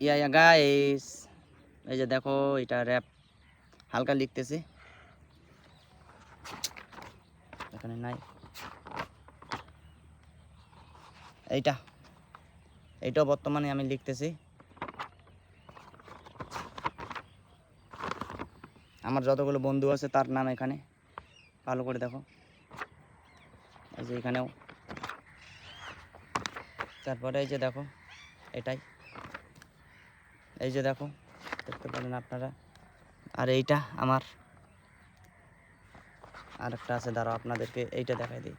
ইয়া guys, এই যে দেখো এটা র্যাপ হালকা লিখতেছি, এখানে নাই। এইটাও বর্তমানে আমি লিখতেছি। আমার যতগুলো বন্ধু আছে তার নাম এখানে ভালো করে দেখো, এই যে এখানেও। তারপরে এই যে দেখো এটাই, এই যে দেখো দেখতে পারেন আপনারা। আর এইটা আমার আর একটা আছে, দাঁড়াও আপনাদেরকে এইটা দেখাই দিই।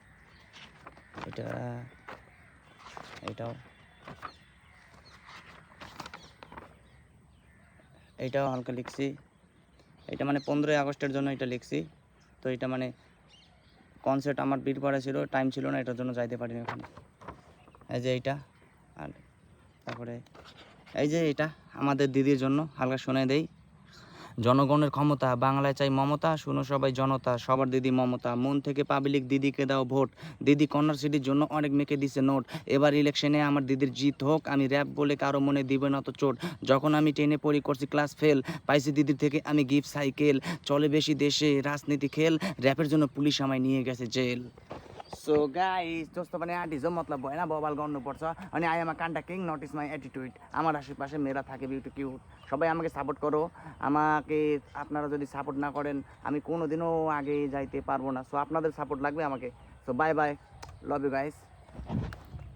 এইটাও হালকা লিখছি। এটা মানে 15ই আগস্টের জন্য এটা লিখছি। তো এটা মানে কনসার্ট আমার বীরপাড়া ছিল, টাইম ছিল না, এটার জন্য যাইতে পারিনি ওখানে। এই যে এইটা, আর তারপরে এই যে এটা আমাদের দিদির জন্য হালকা শুনে দেই। জনগণের ক্ষমতা, বাংলায় চাই মমতা, শুনো সবাই জনতা, সবার দিদি মমতা, মন থেকে পাবলিক দিদিকে দাও ভোট, দিদি কর্নার সিটির জন্য অনেক মেয়েকে দিছে নোট, এবার ইলেকশনে আমার দিদির জিত হোক, আমি র্যাপ বলে কারো মনে দিবে না তো চোট, যখন আমি টেনে পড়ি করছি ক্লাস ফেল, পাইছি দিদির থেকে আমি গিফট সাইকেল, চলে বেশি দেশে রাজনীতি খেল, র্যাপের জন্য পুলিশ আমায় নিয়ে গেছে জেল। सो गाइस दोस्तों पनि आर्टिस्ट हो, मतलब भएन बबाल गर्नुपर्छ। अनि I am a contacting, not is my attitude. আমার আশেপাশে মেয়েরা থাকে বিউটি কিউট, সবাই আমাকে সাপোর্ট করো। আমাকে আপনারা যদি সাপোর্ট না করেন আমি কোনোদিনও আগে যাইতে পারবো না। সো আপনাদের সাপোর্ট লাগবে আমাকে। So bye bye, love you guys.